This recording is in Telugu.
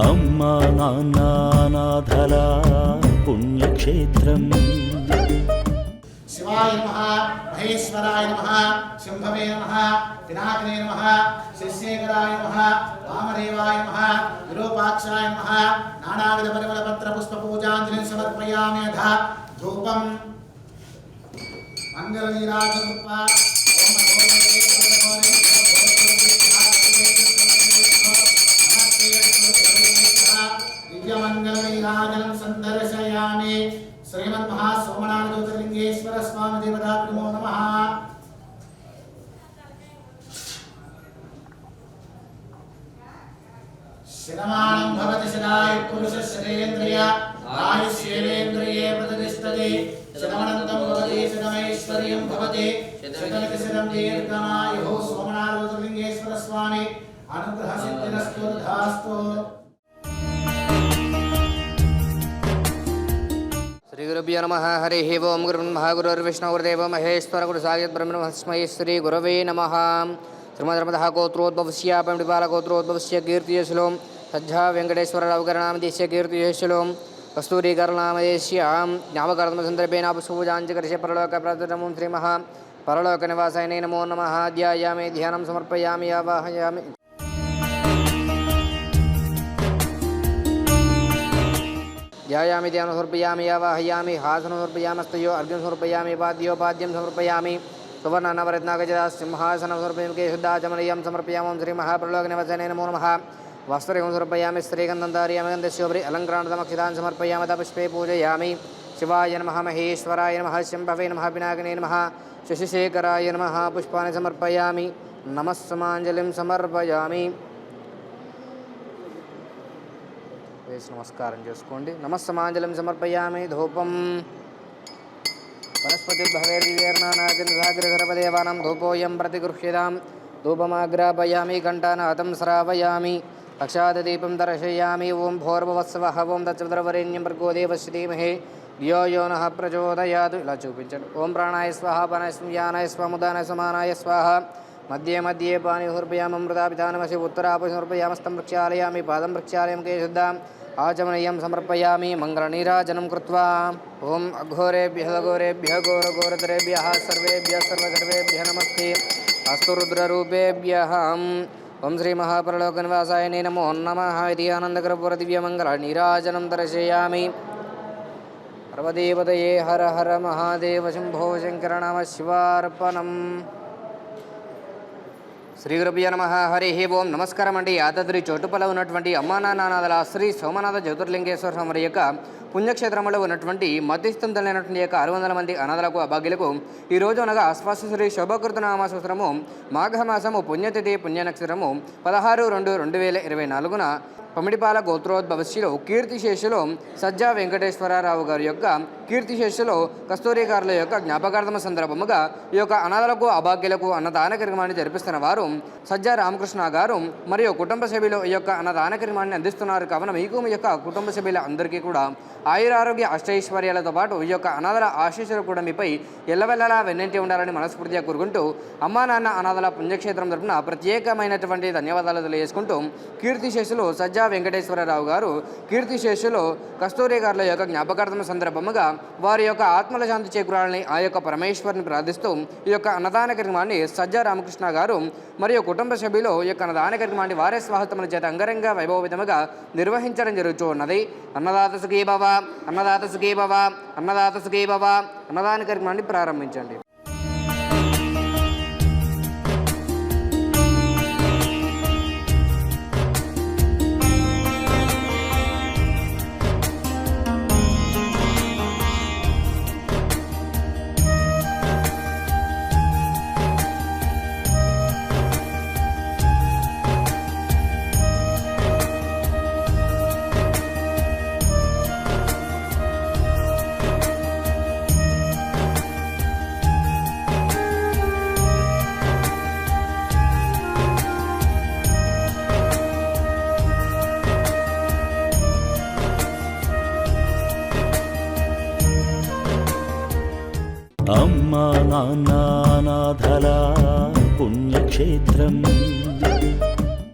అమ్మా నాన్న నాథల పుణ్యక్షేత్రం. శివాయ నమః, మహేశ్వరాయ నమః, శంభవే నమః, పినాకినే నమః, శశిశేఖరాయ నమః, వామదేవాయ నమః, విరూపాక్షాయ నమః. నానావిధ పరిమళ పత్ర పుష్ప పూజాంజలిం సమర్పయామి. అథ ధూపం మంగళనీరాజరూప దివ్యమంగళనీరాజనం సందర్శయామి. శ్రీమన్మహాసోమనాథ జ్యోతిర్లింగేశ్వర స్వామి దేవతాభ్యో నమః. శతమానం భవతి శతాయ పురుష శతేంద్రియ ఆయుష్యేంద్రియే ప్రతిష్టతి. శతమనంతం భవతి శతమైశ్వర్యం భవతి శతమితి శతం దీర్ఘమాయుః. సోమనాథ జ్యోతిర్లింగేశ్వర స్వామి అనుగ్రహ సిద్ధిరస్తు తథాస్తు. శ్రీ గురుభ్యో నమః. హరి ఓం. గురుర్బ్రహ్మ గురుర్విష్ణుః గురుదేవో మహేశ్వర గురు సాక్షాత్ పరబ్రహ్మ తస్మై శ్రీ గురవే నమః. శ్రీమద్రమదః గోత్రోద్భవస్య పండిపాల గోత్రోద్భవస్య కీర్తియశులోం సజ్జా వెంకటేశ్వరరావు గరనామదేశ్య కీర్తియశులోం కస్తూరి గరనామదేశ్య జ్ఞాపకార్థమ సందర్భేణ పుష్పూజాంచకర్ష్య పరలోక ప్రదమం శ్రీమః పరలోక నివాసాయ నమో నమః. ధ్యాయామి ధ్యానం సమర్పయామి ఆవాహయామి. ధ్యాయామి ధ్యానం సమర్పయామి ఆవాహయామి. హాసనం సమర్పయామస్తయో అర్ఘ్యం సమర్పయామి. పాద్యోపాద్యం సమర్పయామి. సువర్ణనవరత్నాగజ సింహాసనం సమర్పయామి. కేశుద్ధాచమనీయం సమర్పయామం శ్రీమహాపరలోక నివాసాయ నమో నమః. వస్త్రగం సమర్పయామి. స్త్రీగంధం ధారయామి. గంధస్యోపరి అలంకరణమక్షితాన్ సమర్పయామి. పుష్పే పూజయామి. శివాయ నమః, మహేశ్వరాయ నమః, శంభవే నమః, పినాకినే నమః, శశిశేఖరాయ నమః. పుష్పాన్ని సమర్పయామి. నమస్సమాంజలిం సమర్పయామి. వేసి నమస్కారం చేసుకోండి. నమస్సమాంజలిం సమర్పయామి. ధూపం వనస్పతిర్భవేర్వివేర్నానాగరదేవానాం ధూపోయం ప్రతిగృహ్యతాం. ధూపమాగ్రాపయామి. ఘంటానాదం శ్రావయామి. అక్షాదదీపం దర్శయామి. ఓం భోర్భవస్వః. ఓం తత్సవితుర్వరేణ్యం భర్గో దేవస్య ధీమహి ధియో యో నః ప్రచోదయాత్. ఇలా చూపించండి. ఓం ప్రాణాయ స్వాహ, అపానాయ స్వాహ, వ్యానాయ స్వాహ, ఉదానాయ సమానాయ స్వాహ. మధ్యే మధ్యే పాని సమర్పయామృతాపిధానమసి. ఉత్తరాపి సమర్పయామస్తం ప్రక్షాళయామి. పాదం ప్రక్షాళయం. కేశుద్ధాం ఆచమనీయం సమర్పయామి. మంగళనీరాజనం కృత్వా ఓం అఘోరేభ్యః ఘోరేభ్యః ఘోరఘోరతరేభ్యః సర్వేభ్యः సర్వసర్వేభ్యः నమస్తే అస్తు రుద్రరూపేభ్యః. ఓం శ్రీ మహాపరలోక నివాసాయ నమో నమః. ఇది ఆనందకరపూర దివ్యమంగళనీరాజనం దర్శయామి. సర్వదేవతయే హర హర మహాదేవ శంభో శంకర నమః శివార్పణం. శ్రీ గురుభ్యో నమః. హరి ఓం. నమస్కారం అండి. యాదాద్రి చోటుపల ఉన్నటువంటి అమ్మానానాథల శ్రీ సోమనాథ జ్యోతిర్లింగేశ్వర స్వామి యొక్క పుణ్యక్షేత్రంలో ఉన్నటువంటి మధ్యస్థం తల్లినటువంటి యొక్క 600 మంది అనాథలకు అభాగ్యులకు ఈరోజు అనగా ఆశ్వాస శ్రీ శోభకృతనామ సంవత్సరము మాఘమాసము పుణ్యతిథి పుణ్యనక్షత్రము 16/2/2024 పమిడిపాల గోత్రోద్భవస్యలో కీర్తిశేషులో సజ్జా వెంకటేశ్వరరావు గారి యొక్క కీర్తిశేషులో కస్తూరి గారుల యొక్క జ్ఞాపకార్థమ సందర్భముగా ఈ యొక్క అనాథలకు అభాగ్యులకు అన్నదాన కార్యక్రమాన్ని జరిపిస్తున్న వారు సజ్జా రామకృష్ణ గారు మరియు కుటుంబ సభ్యులు ఈ యొక్క అన్నదాన కార్యక్రమాన్ని అందిస్తున్నారు. కావున మీకు మీ యొక్క కుటుంబ సభ్యుల అందరికీ కూడా ఆయురారోగ్య అష్టైశ్వర్యాలతో పాటు ఈ యొక్క అనాథల ఆశీస్సులు కూడా మీపై ఎల్లవెల్లలా వెన్నంటి ఉండాలని మనస్ఫూర్తిగా కోరుకుంటూ అమ్మా నాన్న అనాథల పుణ్యక్షేత్రం తరపున ప్రత్యేకమైనటువంటి ధన్యవాదాలు తెలియజేసుకుంటూ కీర్తిశేషులు సజ్జా వెంకటేశ్వరరావు గారు కీర్తిశేషులు కస్తూరి గారుల యొక్క జ్ఞాపకార్థం సందర్భముగా వారి యొక్క ఆత్మల శాంతి చేకూరాలని ఆ యొక్క పరమేశ్వరుని ప్రార్థిస్తూ ఈ యొక్క అన్నదాన కార్యక్రమాన్ని సజ్జా రామకృష్ణ గారు మరియు కుటుంబ సభ్యులు ఈ యొక్క అన్నదాన కార్యక్రమాన్ని వారే స్వాహతముల చేత అంగరంగ వైభవవిధముగా నిర్వహించడం జరుగుతున్నది. అన్నదాత సుఖీ భవ, అన్నదాత సుఖీ భవ, అన్నదాత సుఖీ భవ. అన్నదాన కార్యక్రమాన్ని ప్రారంభించండి. అమ్మా నాన్న నాథల పుణ్యక్షేత్రం.